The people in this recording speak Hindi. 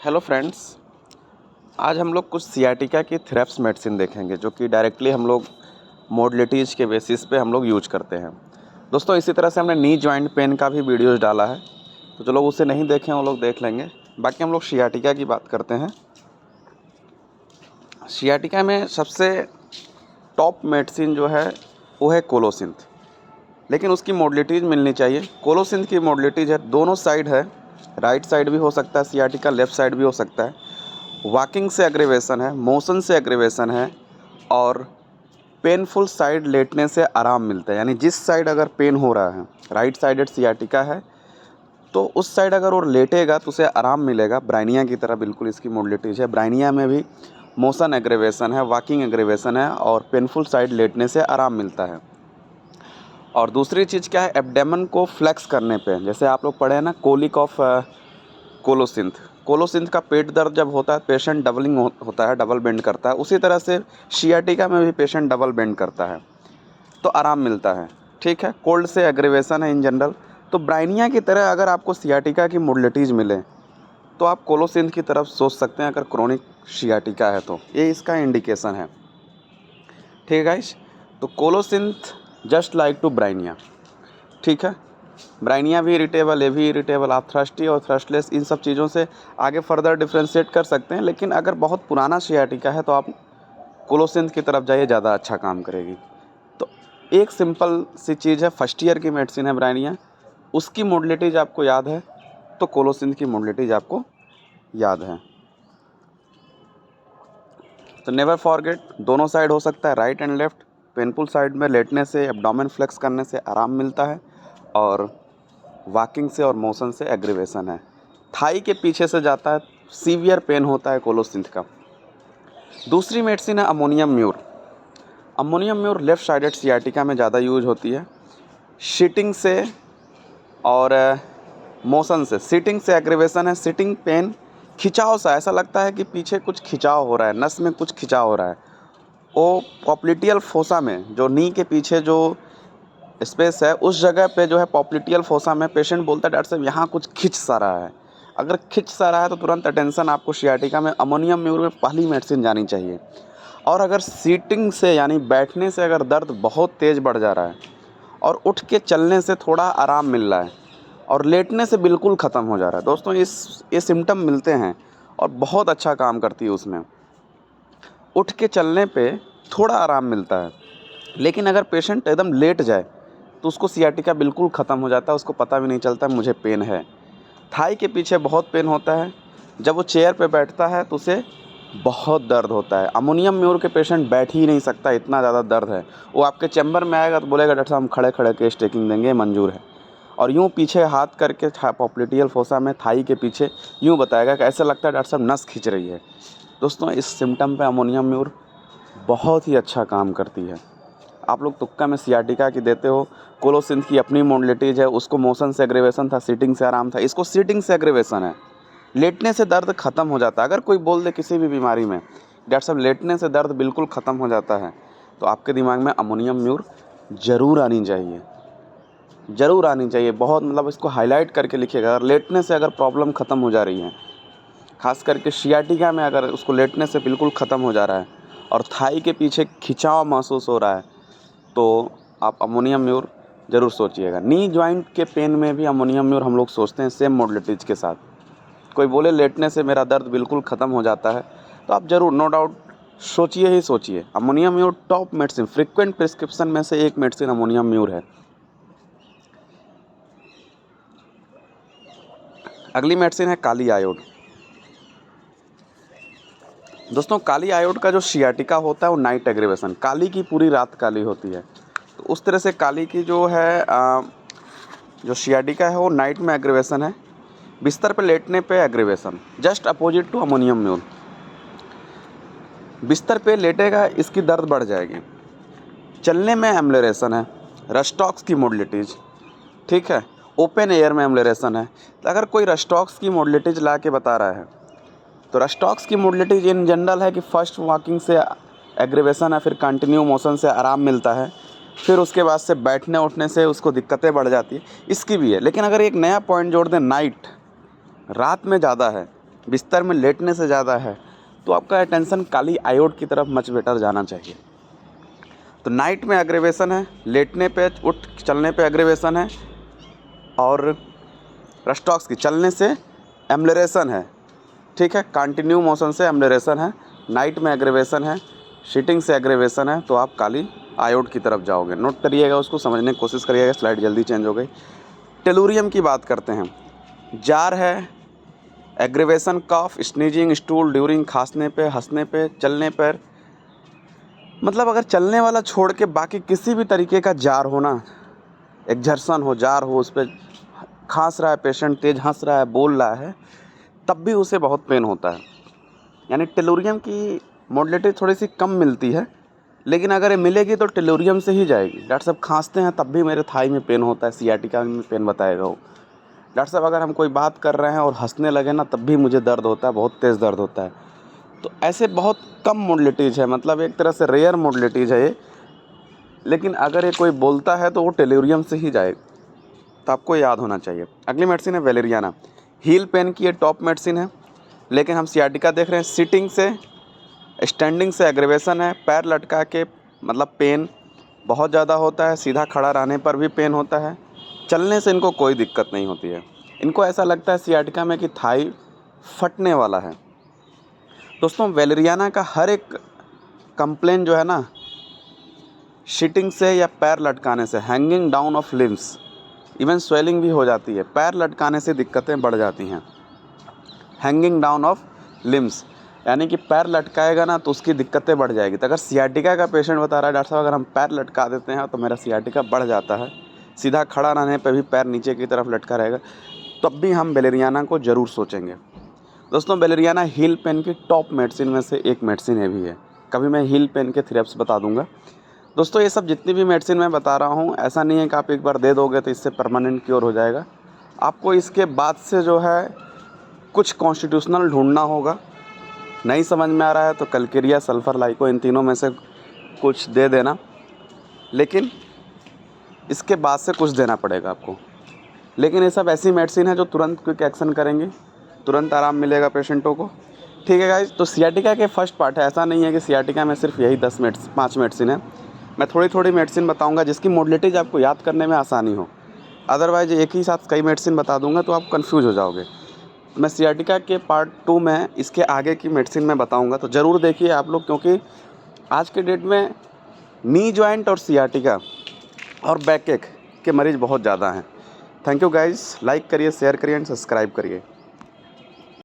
हेलो फ्रेंड्स, आज हम लोग कुछ सियाटिका की थ्रेप्स मेडिसिन देखेंगे जो कि डायरेक्टली हम लोग मोडलिटीज़ के बेसिस पे हम लोग यूज करते हैं। दोस्तों, इसी तरह से हमने नी जॉइंट पेन का भी वीडियोस डाला है, तो जो लोग उसे नहीं देखे हैं वो लोग देख लेंगे। बाकी हम लोग सियाटिका की बात करते हैं। सियाटिका में सबसे टॉप मेडिसिन जो है वो है कोलोसिंथ, लेकिन उसकी मोडलिटीज़ मिलनी चाहिए। कोलोसिंथ की मोडलिटीज़ है, दोनों साइड है, राइट साइड भी हो सकता है सियाटिका, लेफ़्ट साइड भी हो सकता है। वॉकिंग से एग्रीवेशन है, मोशन से एग्रीवेशन है, और पेनफुल साइड लेटने से आराम मिलता है। यानी जिस साइड अगर पेन हो रहा है, राइट साइडेड सियाटिका है, तो उस साइड अगर वो लेटेगा तो उसे आराम मिलेगा। ब्राइनिया की तरह बिल्कुल इसकी मोडलिटीज़ है। ब्राइनिया में भी मोशन एग्रीवेशन है, वॉकिंग एग्रीवेशन है, और पेनफुल साइड लेटने से आराम मिलता है। और दूसरी चीज़ क्या है, एब्डेमन को फ्लेक्स करने पे, जैसे आप लोग पढ़े हैं ना, कोलिक ऑफ कोलोसिंथ। कोलोसिंथ का पेट दर्द जब होता है, पेशेंट डबलिंग होता है, डबल बेंड करता है। उसी तरह से सियाटिका में भी पेशेंट डबल बेंड करता है तो आराम मिलता है। ठीक है, कोल्ड से एग्रीवेशन है इन जनरल। तो ब्राइनिया की तरह अगर आपको सियाटिका की मोडलिटीज़ मिले तो आप कोलोसिंथ की तरफ सोच सकते हैं, अगर क्रोनिक सियाटिका है तो। ये इसका इंडिकेशन है। ठीक है गाइस, तो colocynth just like to bryonia. ठीक है, ब्राइनिया भी इरिटेबल, ये भी इरिटेबल। आप थ्रस्टी और थ्रस्टलेस इन सब चीज़ों से आगे फर्दर डिफ्रेंशिएट कर सकते हैं, लेकिन अगर बहुत पुराना सियाटिका है तो आप कोलोसिंथ की तरफ जाइए, ज़्यादा अच्छा काम करेगी। तो एक सिंपल सी चीज़ है, फर्स्ट ईयर की मेडिसिन है ब्राइनिया, उसकी मोडलिटीज आपको याद है तो कोलोसिंथ की मोडलिटीज आपको याद है। तो नेवर फॉरगेट, दोनों साइड हो सकता है, right and left. Painful side में लेटने से, एब्डोमेन फ्लेक्स करने से आराम मिलता है, और वॉकिंग से और मोशन से एग्रीवेशन है। थाई के पीछे से जाता है, सीवियर पेन होता है कोलोसिंथ का। दूसरी मेडिसिन है ammonium mur. Ammonium mur left sided sciatica में ज़्यादा यूज होती है। सीटिंग से और मोशन से, सीटिंग से एग्रीवेशन है, सीटिंग पेन, खिंचाव सा, ऐसा लगता है कि पीछे कुछ खिंचाव हो रहा है, नस में कुछ खिंचाव हो रहा है। वो पॉप्लिटियल फोसा में, जो नी के पीछे जो स्पेस है, उस जगह पे जो है पॉप्लिटियल फोसा में, पेशेंट बोलता है डॉक्टर साहब यहाँ कुछ खिंच सा रहा है। अगर खिंच सा रहा है तो तुरंत अटेंशन आपको सियाटिका में अमोनियम म्यूर में पहली मेडिसिन जानी चाहिए। और अगर सीटिंग से यानी बैठने से अगर दर्द बहुत तेज़ बढ़ जा रहा है, और उठ के चलने से थोड़ा आराम मिल रहा है, और लेटने से बिल्कुल ख़त्म हो जा रहा है, दोस्तों ये सिम्टम मिलते हैं और बहुत अच्छा काम करती है उसमें। उठ के चलने पे थोड़ा आराम मिलता है, लेकिन अगर पेशेंट एकदम लेट जाए तो उसको सियाटिका बिल्कुल ख़त्म हो जाता है, उसको पता भी नहीं चलता मुझे पेन है। थाई के पीछे बहुत पेन होता है, जब वो चेयर पे बैठता है तो उसे बहुत दर्द होता है। अमोनियम म्यूर के पेशेंट बैठ ही नहीं सकता, इतना ज़्यादा दर्द है। वो आपके चैम्बर में आएगा तो बोलेगा डॉक्टर साहब हम खड़े खड़े केस टेकिंग देंगे, मंजूर है। और यूँ पीछे हाथ करके पॉप्लिटियल फोसा में, थाई के पीछे यूँ बताएगा कि ऐसा लगता है डॉक्टर साहब नस खींच रही है। दोस्तों, इस सिम्टम पे अमोनियम म्यूर बहुत ही अच्छा काम करती है। आप लोग तुक्का में सियाटिका की देते हो, कोलोसिंथ की अपनी मोडलिटीज है, उसको मोशन से एग्रीवेशन था, सीटिंग से आराम था, इसको सीटिंग से एग्रीवेशन है, लेटने से दर्द ख़त्म हो जाता है। अगर कोई बोल दे किसी भी बीमारी में डॉक्टर साहब लेटने से दर्द बिल्कुल ख़त्म हो जाता है, तो आपके दिमाग में अमोनियम म्यूर ज़रूर आनी चाहिए, ज़रूर आनी चाहिए। बहुत मतलब इसको हाईलाइट करके लिखिएगा। अगर लेटने से अगर प्रॉब्लम ख़त्म हो जा रही है, खास करके सियाटिका में अगर उसको लेटने से बिल्कुल ख़त्म हो जा रहा है और थाई के पीछे खिंचाव महसूस हो रहा है, तो आप अमोनियम म्यूर ज़रूर सोचिएगा। नी जॉइंट के पेन में भी अमोनियम म्यूर हम लोग सोचते हैं सेम मोडलिटीज़ के साथ। कोई बोले लेटने से मेरा दर्द बिल्कुल ख़त्म हो जाता है, तो आप ज़रूर नो डाउट सोचिए ही सोचिए। Ammonium mur top medicine, frequent prescription में से एक मेडिसिन अमोनियम म्यूर है। अगली मेडिसिन है काली आयोड। दोस्तों, काली आयोड का जो सियाटिका होता है वो नाइट एग्रीवेशन, काली की पूरी रात काली होती है, तो उस तरह से काली की जो है जो सियाटिका है वो नाइट में एग्रीवेशन है। बिस्तर पे लेटने पे aggravation, just opposite to ammonium mur. बिस्तर पे लेटेगा, इसकी दर्द बढ़ जाएगी। चलने में एम्लेरेशन है, रस्टॉक्स की मोडलिटीज। ठीक है, ओपन एयर में एम्लेरेशन है। तो अगर कोई रस्टॉक्स की मोडलिटीज ला के बता रहा है, तो रस्टॉक्स की मोडलिटीज इन जनरल है कि फर्स्ट वॉकिंग से एग्रीवेशन है, फिर कंटिन्यू मोशन से आराम मिलता है, फिर उसके बाद से बैठने उठने से उसको दिक्कतें बढ़ जाती है, इसकी भी है। लेकिन अगर एक नया पॉइंट जोड़ दें, नाइट, रात में ज़्यादा है, बिस्तर में लेटने से ज़्यादा है तो आपका अटेंशन काली आयोड की तरफ मच बेटर जाना चाहिए। तो नाइट में एग्रीवेशन है, लेटने पे उठ चलने पे एग्रीवेशन है, और रस्टॉक्स की चलने से एम्लेरेशन है, ठीक है, कंटिन्यू मोशन से एम्लेरेशन है। नाइट में एग्रीवेशन है, शीटिंग से एग्रीवेशन है, तो आप काली आयोड की तरफ जाओगे। नोट करिएगा, उसको समझने की कोशिश करिएगा। स्लाइड जल्दी चेंज हो गई। टेलुरियम की बात करते हैं। जार है, एग्रीवेशन, कफ, स्नीजिंग, स्टूल ड्यूरिंग, खांसने पे, हंसने पे, चलने पर, मतलब अगर चलने वाला छोड़ के बाकी किसी भी तरीके का जार हो ना, एक्सर्शन हो, जार हो, उस पर खांस रहा है पेशेंट, तेज हंस रहा है, बोल रहा है, तब भी उसे बहुत पेन होता है। यानी टेलुरियम की मोडलिटी थोड़ी सी कम मिलती है, लेकिन अगर ये मिलेगी तो टेलुरियम से ही जाएगी। डॉक्टर साहब खांसते हैं तब भी मेरे थाई में पेन होता है, सियाटिका में पेन बताएगा वो। डॉक्टर साहब अगर हम कोई बात कर रहे हैं और हंसने लगे ना, तब भी मुझे दर्द होता है, बहुत तेज़ दर्द होता है। तो ऐसे बहुत कम मोडलिटीज़ है, मतलब एक तरह से रेयर मोडलिटीज़ है ये, लेकिन अगर ये कोई बोलता है तो वो टेलुरियम से ही जाएगा, तो आपको याद होना चाहिए। अगली मेडिसिन है वेलेरियाना। हील पेन की ये टॉप मेडिसिन है, लेकिन हम सियाटिका देख रहे हैं। सिटिंग से, स्टैंडिंग से एग्रीवेशन है, पैर लटका के मतलब पेन बहुत ज़्यादा होता है, सीधा खड़ा रहने पर भी पेन होता है, चलने से इनको कोई दिक्कत नहीं होती है। इनको ऐसा लगता है सियाटिका में कि थाई फटने वाला है। दोस्तों वेलेरियाना का हर एक कंप्लेन जो है ना, शिटिंग से या पैर लटकाने से, hanging down of limbs, even swelling भी हो जाती है, पैर लटकाने से दिक्कतें बढ़ जाती हैं। हैंगिंग डाउन ऑफ लिम्स यानी कि पैर लटकाएगा ना तो उसकी दिक्कतें बढ़ जाएगी। तो अगर सियाटिका का पेशेंट बता रहा है डॉक्टर साहब अगर हम पैर लटका देते हैं तो मेरा सियाटिका बढ़ जाता है, सीधा खड़ा रहने पर भी पैर नीचे की तरफ लटका रहेगा, तब भी हम वेलेरियाना को ज़रूर सोचेंगे। दोस्तों वेलेरियाना हील पेन की टॉप मेडिसिन में से एक मेडिसिन है भी है। कभी मैं हील पेन के थ्रेप्स बता दूंगा। दोस्तों ये सब जितनी भी मेडिसिन मैं बता रहा हूँ, ऐसा नहीं है कि आप एक बार दे दोगे तो इससे परमानेंट क्योर हो जाएगा। आपको इसके बाद से जो है कुछ कॉन्स्टिट्यूशनल ढूंढना होगा। नहीं समझ में आ रहा है तो कलकेरिया, सल्फर, लाइको, इन तीनों में से कुछ दे देना, लेकिन इसके बाद से कुछ देना पड़ेगा आपको। लेकिन ये सब ऐसी मेडिसिन है जो तुरंत क्विक एक्शन करेंगे, तुरंत आराम मिलेगा पेशेंटों को, ठीक है गाइज। तो सियाटिका के फर्स्ट पार्ट है, ऐसा नहीं है कि सियाटिका में सिर्फ यही 5 मेडिसिन है। मैं थोड़ी थोड़ी मेडिसिन बताऊंगा जिसकी मोडलिटीज आपको याद करने में आसानी हो, अदरवाइज एक ही साथ कई मेडिसिन बता दूंगा तो आप कंफ्यूज हो जाओगे। मैं सियाटिका के पार्ट 2 में इसके आगे की मेडिसिन में बताऊंगा, तो ज़रूर देखिए आप लोग, क्योंकि आज के डेट में नी जॉइंट और सियाटिका और बैक एक के मरीज़ बहुत ज़्यादा हैं। थैंक यू गाइज, लाइक करिए, शेयर करिए एंड सब्सक्राइब करिए।